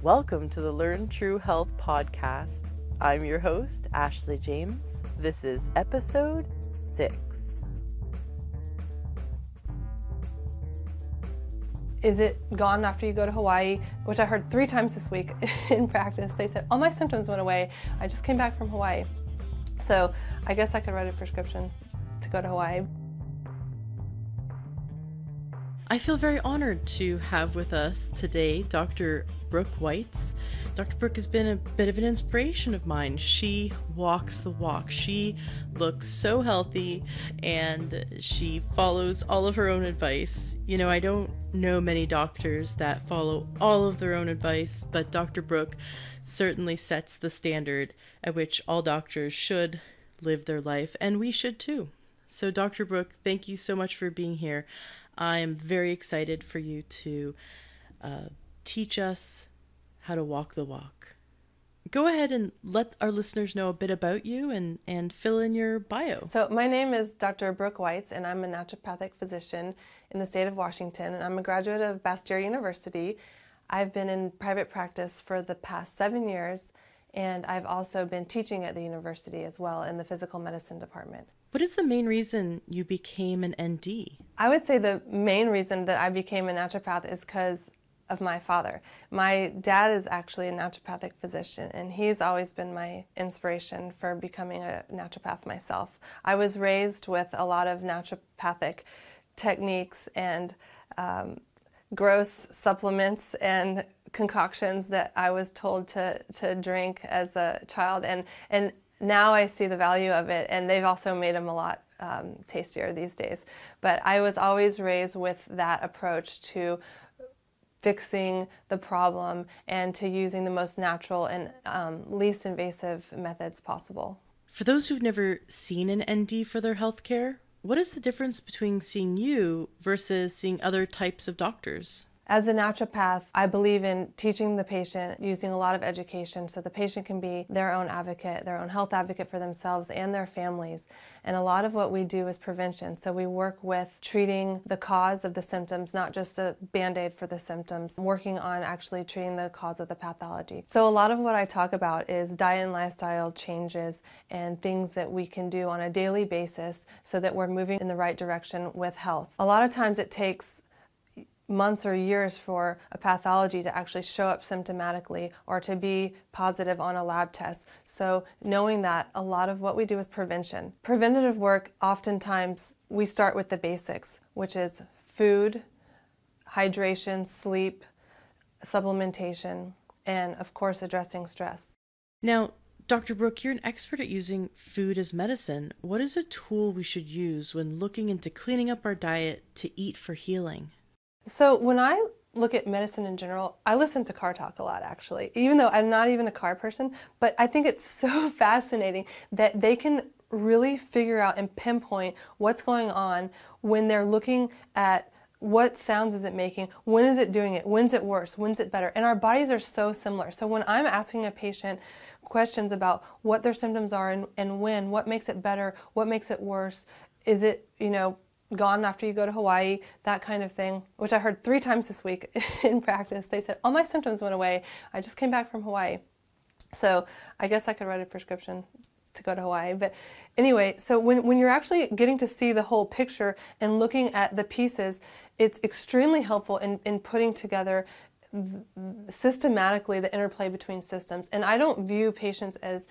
Welcome to the Learn True Health podcast. I'm your host, Ashley James. This is episode 6. Is it gone after you go to Hawaii? Which I heard 3 times this week in practice. They said, all my symptoms went away. I just came back from Hawaii. So I guess I could write a prescription to go to Hawaii. I feel very honored to have with us today Dr. Brooke Weitz. Dr. Brooke has been a bit of an inspiration of mine. She walks the walk. She looks so healthy and she follows all of her own advice. You know, I don't know many doctors that follow all of their own advice, but Dr. Brooke certainly sets the standard at which all doctors should live their life, and we should too. So Dr. Brooke, thank you so much for being here. I am very excited for you to teach us how to walk the walk. Go ahead and let our listeners know a bit about you and fill in your bio. So my name is Dr. Brooke Weitz, and I'm a naturopathic physician in the state of Washington, and I'm a graduate of Bastyr University. I've been in private practice for the past 7 years, and I've also been teaching at the university as well in the physical medicine department. What is the main reason you became an ND? I would say the main reason that I became a naturopath is because of my father. My dad is actually a naturopathic physician, and he's always been my inspiration for becoming a naturopath myself. I was raised with a lot of naturopathic techniques and gross supplements and concoctions that I was told to drink as a child, and now I see the value of it, and they've also made them a lot tastier these days. But I was always raised with that approach to fixing the problem and to using the most natural and least invasive methods possible. For those who've never seen an ND for their healthcare, what is the difference between seeing you versus seeing other types of doctors? As a naturopath, I believe in teaching the patient, using a lot of education so the patient can be their own advocate, their own health advocate for themselves and their families. And a lot of what we do is prevention. So we work with treating the cause of the symptoms, not just a Band-Aid for the symptoms, working on actually treating the cause of the pathology. So a lot of what I talk about is diet and lifestyle changes and things that we can do on a daily basis so that we're moving in the right direction with health. A lot of times it takes months or years for a pathology to actually show up symptomatically or to be positive on a lab test. So knowing that, a lot of what we do is prevention. Preventative work, oftentimes we start with the basics, which is food, hydration, sleep, supplementation, and of course addressing stress. Now, Dr. Brooke, you're an expert at using food as medicine. What is a tool we should use when looking into cleaning up our diet to eat for healing? So when I look at medicine in general, I listen to car talk a lot actually, even though I'm not even a car person, but I think it's so fascinating that they can really figure out and pinpoint what's going on when they're looking at what sounds is it making, when is it doing it, when's it worse, when's it better, and our bodies are so similar. So when I'm asking a patient questions about what their symptoms are and when, what makes it better, what makes it worse, is it, gone after you go to Hawaii, that kind of thing, which I heard 3 times this week in practice. They said, all my symptoms went away. I just came back from Hawaii. So I guess I could write a prescription to go to Hawaii. But anyway, so when you're actually getting to see the whole picture and looking at the pieces, it's extremely helpful in putting together systematically the interplay between systems. And I don't view patients as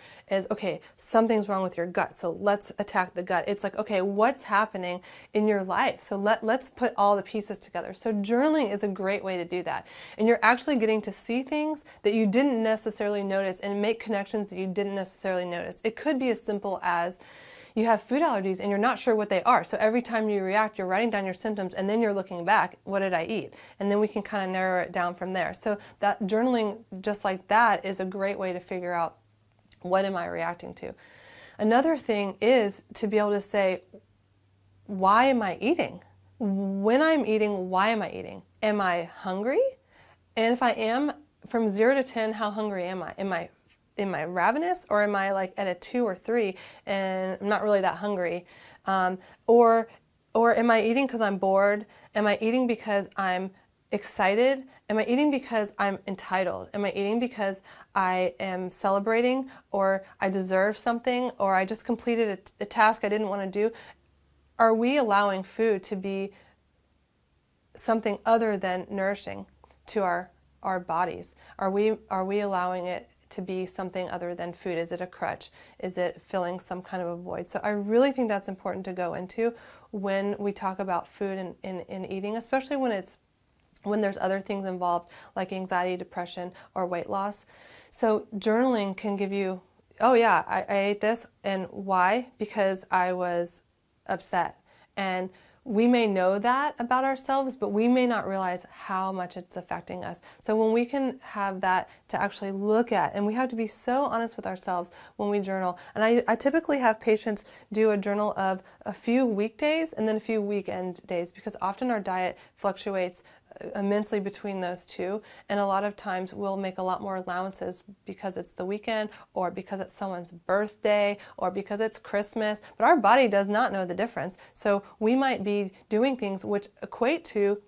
okay, something's wrong with your gut, so let's attack the gut. It's like, okay, what's happening in your life? So let's put all the pieces together. So journaling is a great way to do that. And you're actually getting to see things that you didn't necessarily notice and make connections that you didn't necessarily notice. It could be as simple as you have food allergies and you're not sure what they are. So every time you react, you're writing down your symptoms and then you're looking back, what did I eat? And then we can kind of narrow it down from there. So that journaling just like that is a great way to figure out what am I reacting to. Another thing is to be able to say, why am I eating? When I'm eating, why am I eating? Am I hungry? And if I am, from 0 to 10, how hungry am I? Am I ravenous, or am I like at a 2 or 3 and I'm not really that hungry? Or am I eating because I'm bored? Am I eating because I'm excited? Am I eating because I'm entitled? Am I eating because I am celebrating, or I deserve something, or I just completed a task I didn't want to do? Are we allowing food to be something other than nourishing to our bodies? Are we allowing it to be something other than food? Is it a crutch? Is it filling some kind of a void? So I really think that's important to go into when we talk about food and eating, especially when there's other things involved like anxiety, depression, or weight loss. So journaling can give you, oh yeah, I ate this, and why? Because I was upset. And we may know that about ourselves, but we may not realize how much it's affecting us. So when we can have that to actually look at, and we have to be so honest with ourselves when we journal. And I typically have patients do a journal of a few weekdays and then a few weekend days, because often our diet fluctuates immensely between those two, and a lot of times we'll make a lot more allowances because it's the weekend, or because it's someone's birthday, or because it's Christmas, but our body does not know the difference. So we might be doing things which equate to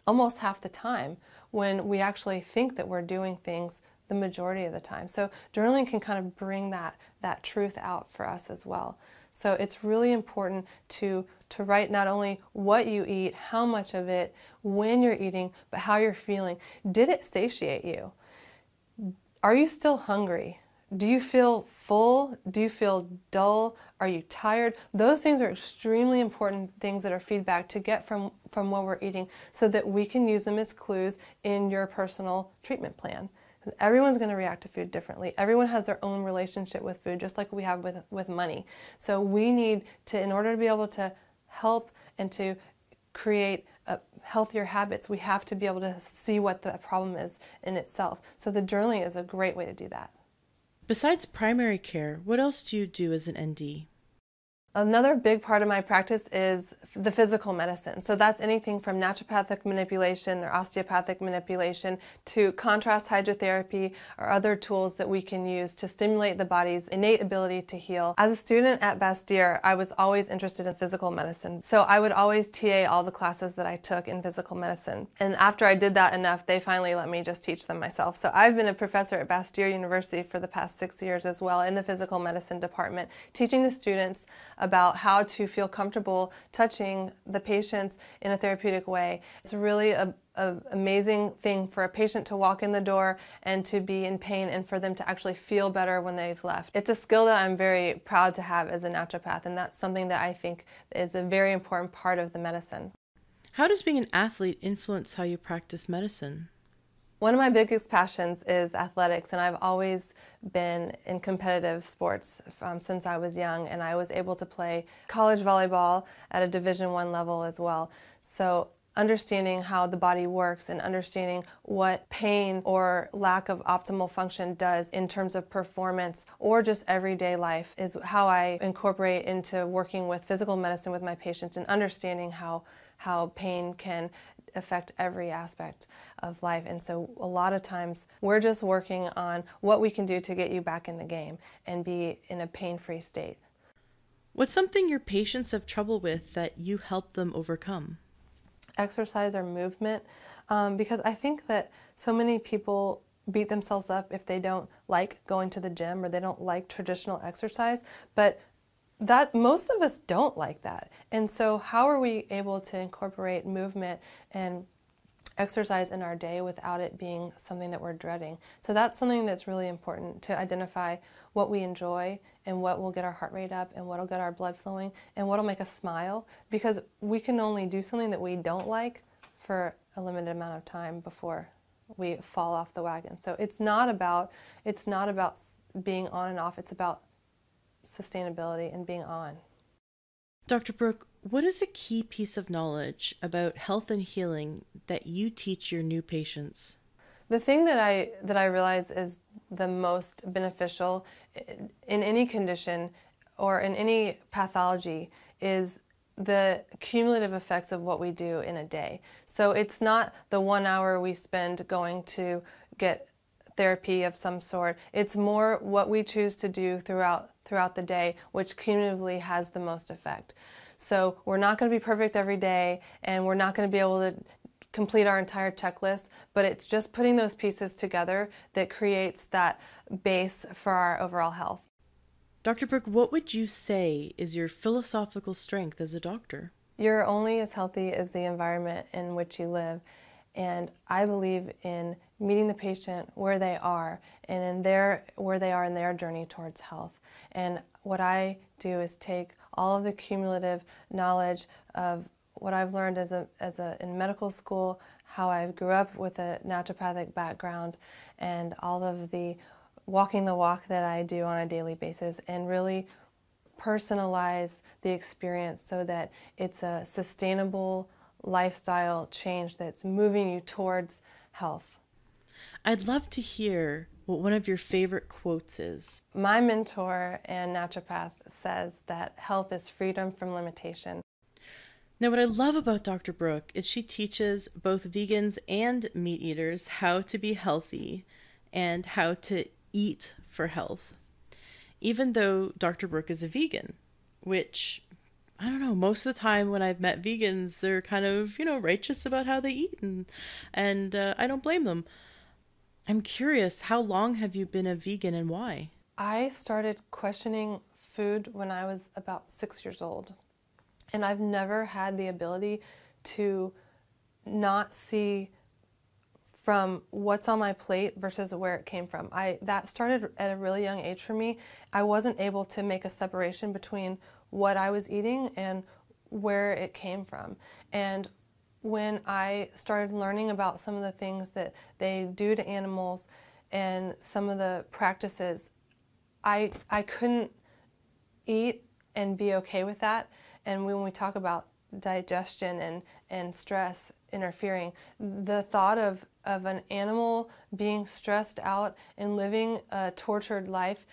almost half the time when we actually think that we're doing things the majority of the time. So journaling can kind of bring that truth out for us as well. So it's really important to write not only what you eat, how much of it, when you're eating, but how you're feeling. Did it satiate you? Are you still hungry? Do you feel full? Do you feel dull? Are you tired? Those things are extremely important things that are feedback to get from what we're eating, so that we can use them as clues in your personal treatment plan. Everyone's going to react to food differently. Everyone has their own relationship with food, just like we have with money. So we need to, in order to be able to help and to create healthier habits, we have to be able to see what the problem is in itself. So the journaling is a great way to do that. Besides primary care, what else do you do as an ND? Another big part of my practice is the physical medicine. So that's anything from naturopathic manipulation or osteopathic manipulation to contrast hydrotherapy or other tools that we can use to stimulate the body's innate ability to heal. As a student at Bastyr, I was always interested in physical medicine. So I would always TA all the classes that I took in physical medicine. And after I did that enough, they finally let me just teach them myself. So I've been a professor at Bastyr University for the past 6 years as well in the physical medicine department, teaching the students about how to feel comfortable touching the patients in a therapeutic way. It's really an amazing thing for a patient to walk in the door and to be in pain, and for them to actually feel better when they've left. It's a skill that I'm very proud to have as a naturopath, and that's something that I think is a very important part of the medicine. How does being an athlete influence how you practice medicine? One of my biggest passions is athletics, and I've always been in competitive sports since I was young, and I was able to play college volleyball at a Division I level as well. So understanding how the body works and understanding what pain or lack of optimal function does in terms of performance or just everyday life is how I incorporate into working with physical medicine with my patients, and understanding how pain can affect every aspect of life. And so a lot of times we're just working on what we can do to get you back in the game and be in a pain-free state. What's something your patients have trouble with that you help them overcome? Exercise or movement, because I think that so many people beat themselves up if they don't like going to the gym or they don't like traditional exercise, but that most of us don't like that. And so how are we able to incorporate movement and exercise in our day without it being something that we're dreading? So that's something that's really important, to identify what we enjoy and what will get our heart rate up and what will get our blood flowing and what will make us smile, because we can only do something that we don't like for a limited amount of time before we fall off the wagon. So it's not about being on and off, it's about sustainability and being on. Dr. Brooke, what is a key piece of knowledge about health and healing that you teach your new patients? The thing that I realize is the most beneficial in any condition or in any pathology is the cumulative effects of what we do in a day. So it's not the 1 hour we spend going to get therapy of some sort. It's more what we choose to do throughout the day, which cumulatively has the most effect. So we're not going to be perfect every day, and we're not going to be able to complete our entire checklist, but it's just putting those pieces together that creates that base for our overall health. Dr. Brooke, what would you say is your philosophical strength as a doctor? You're only as healthy as the environment in which you live. And I believe in meeting the patient where they are and where they are in their journey towards health. And what I do is take all of the cumulative knowledge of what I've learned in medical school, how I grew up with a naturopathic background, and all of the walking the walk that I do on a daily basis, and really personalize the experience so that it's a sustainable lifestyle change that's moving you towards health. I'd love to hear what one of your favorite quotes is. My mentor and naturopath says that health is freedom from limitation. Now, what I love about Dr. Brooke is she teaches both vegans and meat eaters how to be healthy and how to eat for health. Even though Dr. Brooke is a vegan, which, I don't know, most of the time when I've met vegans, they're kind of, righteous about how they eat, and I don't blame them. I'm curious, how long have you been a vegan and why? I started questioning food when I was about 6 years old, and I've never had the ability to not see from what's on my plate versus where it came from. That started at a really young age for me. I wasn't able to make a separation between what I was eating and where it came from. And when I started learning about some of the things that they do to animals and some of the practices, I couldn't eat and be okay with that. And when we talk about digestion and stress interfering, the thought of an animal being stressed out and living a tortured life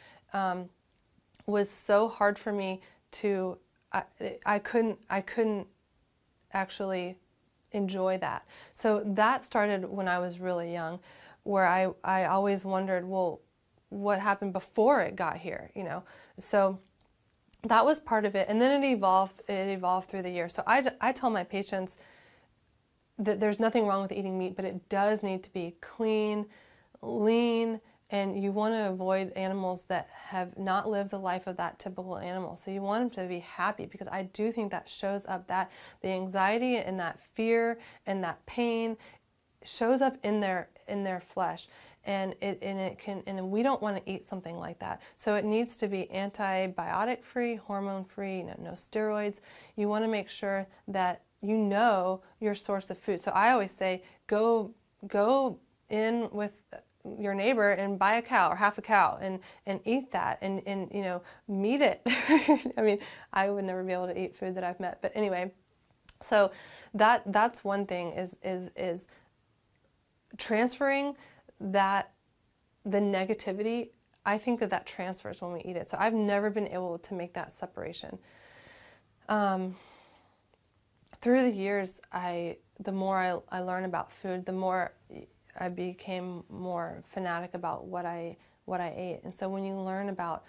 was so hard for me to, I couldn't actually enjoy that. So that started when I was really young, where I always wondered, well, what happened before it got here, So that was part of it, and then it evolved through the years. So I tell my patients that there's nothing wrong with eating meat, but it does need to be clean, lean, and you want to avoid animals that have not lived the life of that typical animal. So you want them to be happy, because I do think that shows up, that the anxiety and that fear and that pain shows up in their flesh. And we don't want to eat something like that. So it needs to be antibiotic free, hormone free, no steroids. You want to make sure that you know your source of food. So I always say, go in with your neighbor and buy a cow or half a cow and eat that and meat it. I mean, I would never be able to eat food that I've met, but anyway. So that's one thing is transferring that, the negativity. I think that transfers when we eat it. So I've never been able to make that separation. Through the years, the more I learn about food, the more I became more fanatic about what I ate. And so when you learn about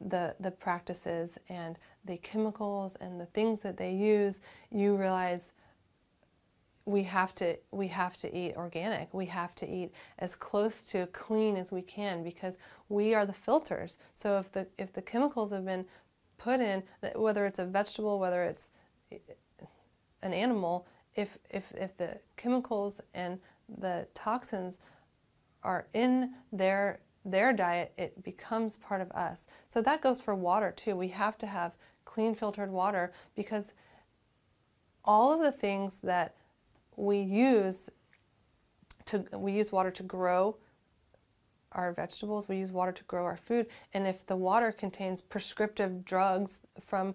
the practices and the chemicals and the things that they use, you realize we have to eat organic. We have to eat as close to clean as we can, because we are the filters. So if the chemicals have been put in, whether it's a vegetable, whether it's an animal, if the chemicals and the toxins are in their diet, it becomes part of us. So that goes for water too. We have to have clean filtered water, because all of the things that we use water to grow our vegetables, we use water to grow our food, and if the water contains prescriptive drugs from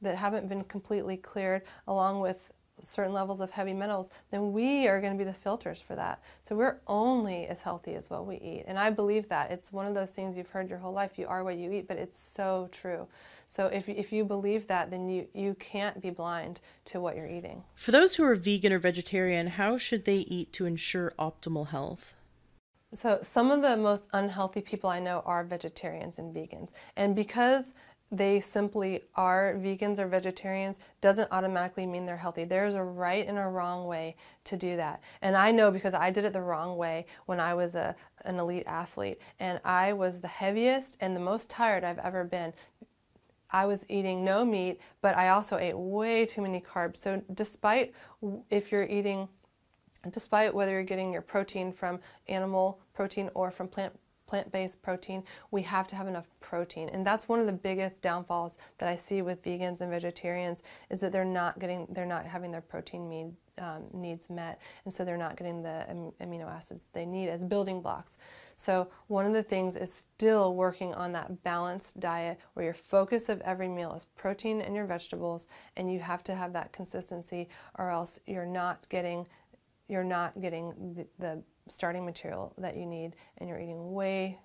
that haven't been completely cleared, along with certain levels of heavy metals, then we are going to be the filters for that. So we're only as healthy as what we eat. And I believe that. It's one of those things you've heard your whole life, you are what you eat, but it's so true. So if you believe that, then you can't be blind to what you're eating. For those who are vegan or vegetarian, how should they eat to ensure optimal health? So some of the most unhealthy people I know are vegetarians and vegans. And because they simply are vegans or vegetarians doesn't automatically mean they're healthy. There's a right and a wrong way to do that. And I know because I did it the wrong way when I was an elite athlete, and I was the heaviest and the most tired I've ever been. I was eating no meat, but I also ate way too many carbs. So despite whether you're getting your protein from animal protein or from plant-based protein, we have to have enough protein. And that's one of the biggest downfalls that I see with vegans and vegetarians, is that they're not having their protein needs met, and so they're not getting the amino acids they need as building blocks. So one of the things is still working on that balanced diet where your focus of every meal is protein and your vegetables, and you have to have that consistency, or else you're not getting the starting material that you need, and you're eating way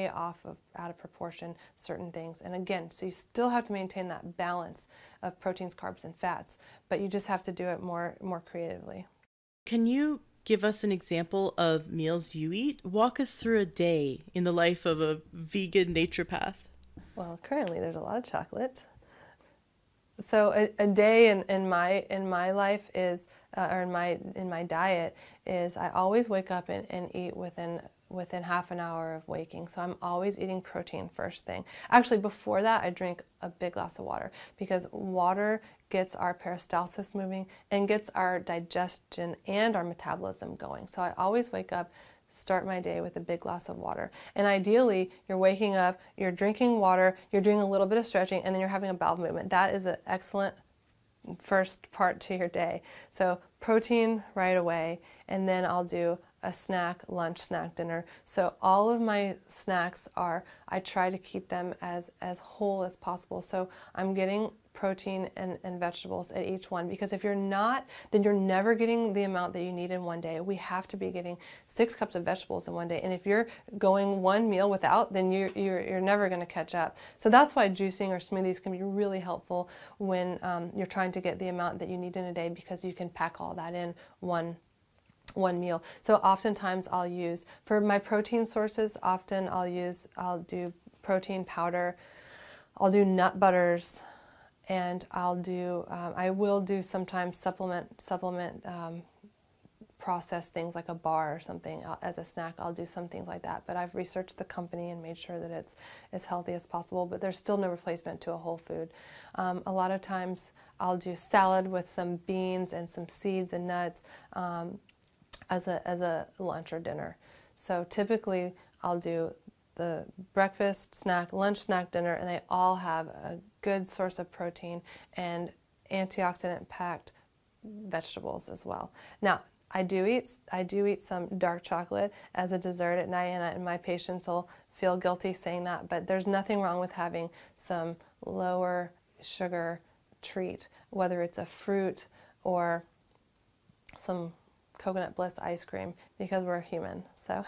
out of proportion certain things. And again, so you still have to maintain that balance of proteins, carbs, and fats, but you just have to do it more creatively. Can you give us an example of meals you eat? Walk us through a day in the life of a vegan naturopath. Well, currently there's a lot of chocolate. So a day in my life is, or in my diet is, I always wake up and eat within half an hour of waking. So I'm always eating protein first thing. Actually, before that, I drink a big glass of water, because water gets our peristalsis moving and gets our digestion and our metabolism going. So I always wake up, start my day with a big glass of water. And ideally, you're waking up, you're drinking water, you're doing a little bit of stretching, and then you're having a bowel movement. That is an excellent first part to your day. So protein right away, and then I'll do a snack, lunch, snack, dinner. So all of my snacks I try to keep them as whole as possible. So I'm getting protein and vegetables at each one, because if you're not, then you're never getting the amount that you need in one day. We have to be getting 6 cups of vegetables in one day, and if you're going one meal without, then you're never going to catch up. So that's why juicing or smoothies can be really helpful when you're trying to get the amount that you need in a day, because you can pack all that in one meal. So oftentimes I'll use, for my protein sources, I'll do protein powder, I'll do nut butters, and I will do sometimes supplement processed things like a bar or something as a snack. I'll do some things like that, but I've researched the company and made sure that it's as healthy as possible, but there's still no replacement to a whole food. A lot of times I'll do salad with some beans and some seeds and nuts as a lunch or dinner. So typically I'll do the breakfast, snack, lunch, snack, dinner, and they all have a good source of protein and antioxidant-packed vegetables as well. Now, I do eat some dark chocolate as a dessert at night, and my patients will feel guilty saying that, but there's nothing wrong with having some lower sugar treat, whether it's a fruit or some coconut bliss ice cream, because we're human. So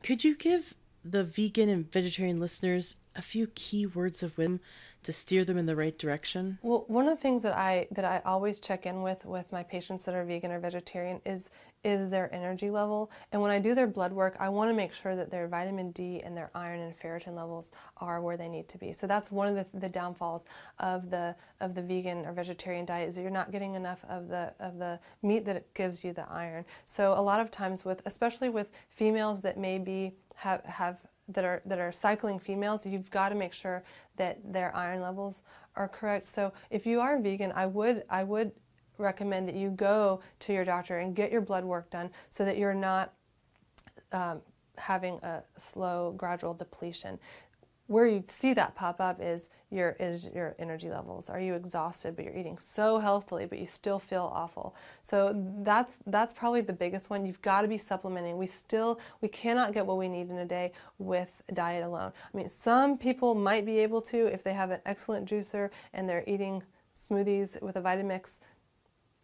Could you give the vegan and vegetarian listeners a few key words of wisdom to steer them in the right direction? Well, one of the things that I always check in with my patients that are vegan or vegetarian is their energy level. And when I do their blood work, I want to make sure that their vitamin D and their iron and ferritin levels are where they need to be. So that's one of the downfalls of the vegan or vegetarian diet, is that you're not getting enough of the meat that it gives you the iron. So a lot of times, especially with females that maybe that are cycling females, you've got to make sure that their iron levels are correct. So if you are vegan, I would recommend that you go to your doctor and get your blood work done, so that you're not having a slow, gradual depletion. Where you see that pop up is your energy levels. Are you exhausted, but you're eating so healthily, but you still feel awful? So that's probably the biggest one. You've got to be supplementing. We cannot get what we need in a day with diet alone. I mean, some people might be able to if they have an excellent juicer and they're eating smoothies with a Vitamix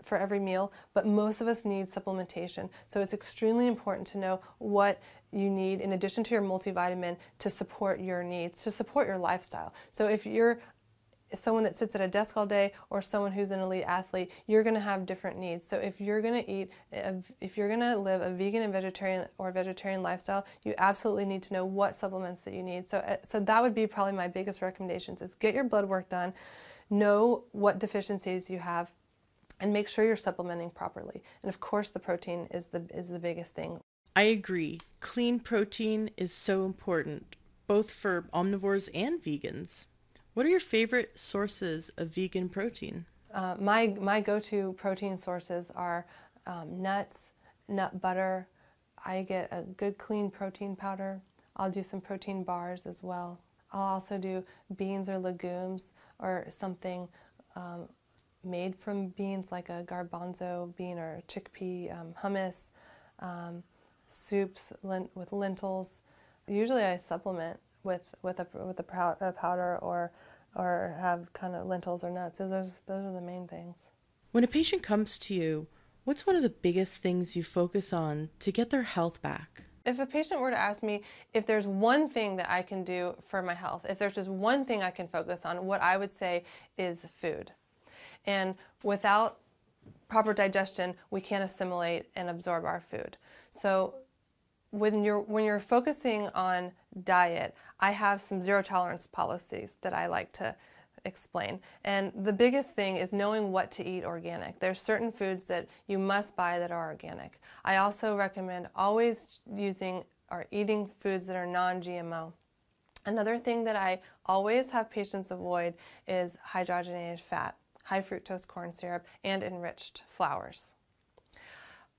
for every meal, but most of us need supplementation. So it's extremely important to know what you need in addition to your multivitamin to support your needs, to support your lifestyle. So if you're someone that sits at a desk all day or someone who's an elite athlete, you're going to have different needs. So if you're going to live a vegan and vegetarian lifestyle, you absolutely need to know what supplements that you need. So that would be probably my biggest recommendations: is get your blood work done, know what deficiencies you have, and make sure you're supplementing properly. And of course, the protein is the biggest thing. I agree. Clean protein is so important, both for omnivores and vegans. What are your favorite sources of vegan protein? My go-to protein sources are nuts, nut butter. I get a good clean protein powder. I'll do some protein bars as well. I'll also do beans or legumes or something made from beans, like a garbanzo bean or chickpea hummus, soups with lentils. Usually I supplement with a powder or have kind of lentils or nuts. Those are the main things. When a patient comes to you, what's one of the biggest things you focus on to get their health back? If a patient were to ask me if there's one thing that I can do for my health, if there's just one thing I can focus on, what I would say is food. And without proper digestion, we can't assimilate and absorb our food. So when you're focusing on diet, I have some zero tolerance policies that I like to explain. And the biggest thing is knowing what to eat organic. There's certain foods that you must buy that are organic. I also recommend always using or eating foods that are non-GMO. Another thing that I always have patients avoid is hydrogenated fat, high fructose corn syrup, and enriched flours.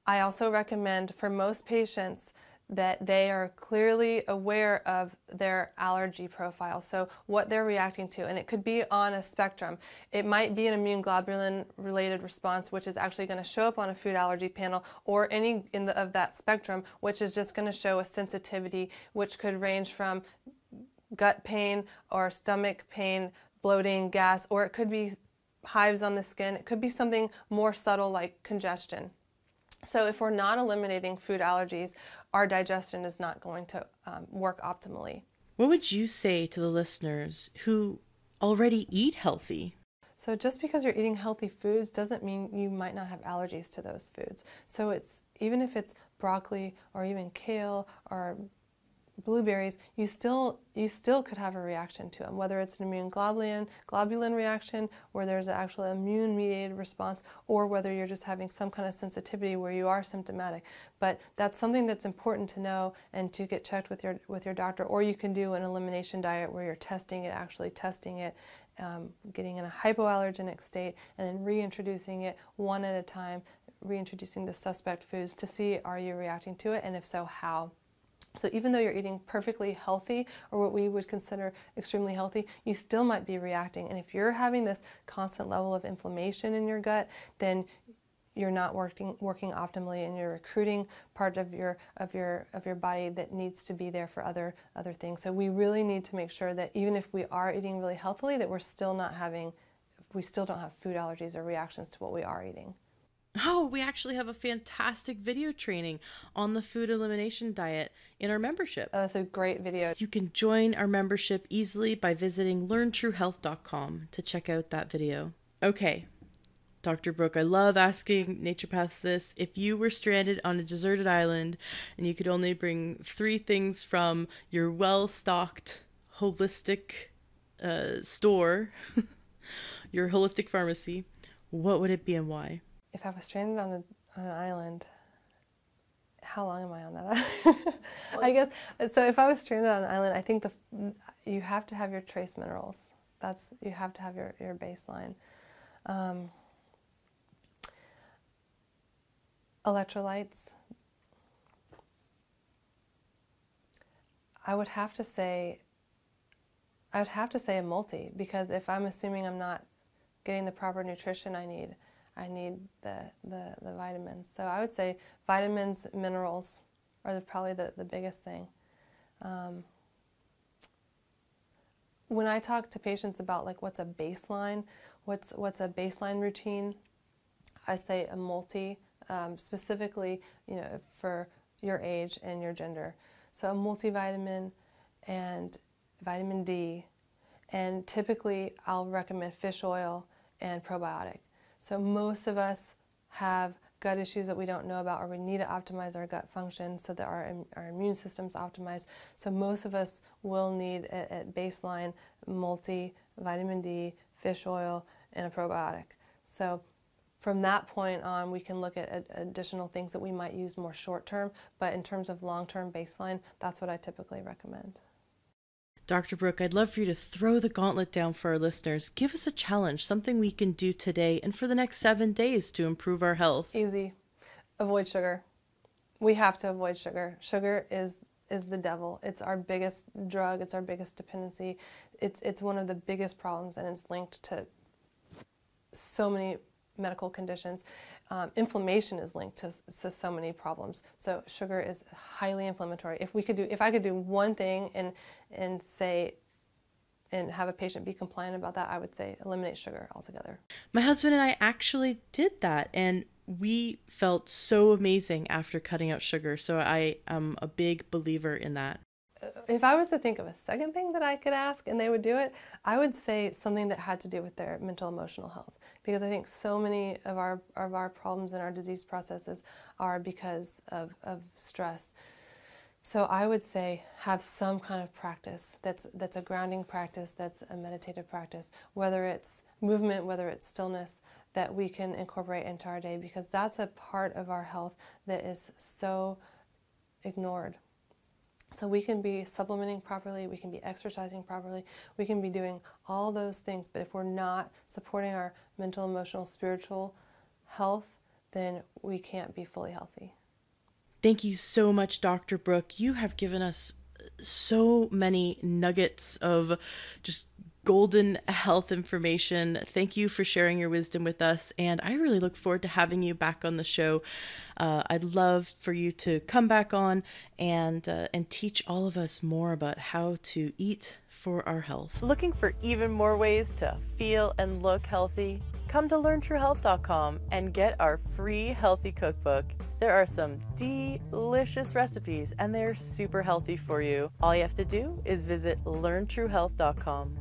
I also recommend for most patients that they are clearly aware of their allergy profile, so what they're reacting to, and it could be on a spectrum. It might be an immune globulin related response, which is actually going to show up on a food allergy panel, or any of that spectrum, which is just going to show a sensitivity, which could range from gut pain or stomach pain, bloating, gas, or it could be hives on the skin. It could be something more subtle like congestion. So if we're not eliminating food allergies, our digestion is not going to work optimally. What would you say to the listeners who already eat healthy? So just because you're eating healthy foods doesn't mean you might not have allergies to those foods. So even if it's broccoli or even kale or blueberries, you still could have a reaction to them, whether it's an immune globulin reaction where there's an actual immune mediated response, or whether you're just having some kind of sensitivity where you are symptomatic. But that's something that's important to know and to get checked with your doctor. Or you can do an elimination diet where you're actually testing it, getting in a hypoallergenic state, and then reintroducing it one at a time, reintroducing the suspect foods to see, are you reacting to it, and if so, how. So even though you're eating perfectly healthy, or what we would consider extremely healthy, you still might be reacting. And if you're having this constant level of inflammation in your gut, then you're not working optimally, and you're recruiting part of your body that needs to be there for other things. So we really need to make sure that even if we are eating really healthily, that we still don't have food allergies or reactions to what we are eating. Oh, we actually have a fantastic video training on the food elimination diet in our membership. That's a great video. You can join our membership easily by visiting learntruehealth.com to check out that video. Okay, Dr. Brooke, I love asking naturopaths this. If you were stranded on a deserted island and you could only bring 3 things from your well-stocked holistic store, your holistic pharmacy, what would it be and why? If I was stranded on an island, how long am I on that island? I guess, so if I was stranded on an island, I think you have to have your trace minerals. You have to have your baseline. Electrolytes. I would have to say a multi, because if I'm assuming I'm not getting the proper nutrition I need the vitamins. So I would say vitamins, minerals are probably the biggest thing. When I talk to patients about like what's a baseline routine, I say a multi, specifically, for your age and your gender. So a multivitamin and vitamin D And typically I'll recommend fish oil and probiotic. So most of us have gut issues that we don't know about, or we need to optimize our gut function so that our immune system's optimized. So most of us will need at baseline vitamin D, fish oil, and a probiotic. So from that point on, we can look at additional things that we might use more short term, but in terms of long-term baseline, that's what I typically recommend. Dr. Brooke, I'd love for you to throw the gauntlet down for our listeners. Give us a challenge, something we can do today and for the next 7 days to improve our health. Easy. Avoid sugar. We have to avoid sugar. Sugar is the devil. It's our biggest drug. It's our biggest dependency. It's one of the biggest problems, and it's linked to so many medical conditions. Inflammation is linked to so many problems. So sugar is highly inflammatory. If I could do one thing and have a patient be compliant about that, I would say eliminate sugar altogether. My husband and I actually did that, and we felt so amazing after cutting out sugar. So I am a big believer in that. If I was to think of a second thing that I could ask and they would do it, I would say something that had to do with their mental emotional health, because I think so many of our problems in our disease processes are because of stress. So I would say have some kind of practice that's a grounding practice, that's a meditative practice, whether it's movement, whether it's stillness, that we can incorporate into our day, because that's a part of our health that is so ignored. So we can be supplementing properly, we can be exercising properly, we can be doing all those things, but if we're not supporting our mental, emotional, spiritual health, then we can't be fully healthy. Thank you so much, Dr. Brooke. You have given us so many nuggets of just golden health information. Thank you for sharing your wisdom with us, and I really look forward to having you back on the show. I'd love for you to come back on and teach all of us more about how to eat for our health. Looking for even more ways to feel and look healthy? Come to LearnTrueHealth.com and get our free healthy cookbook. There are some delicious recipes, and they're super healthy for you. All you have to do is visit LearnTrueHealth.com.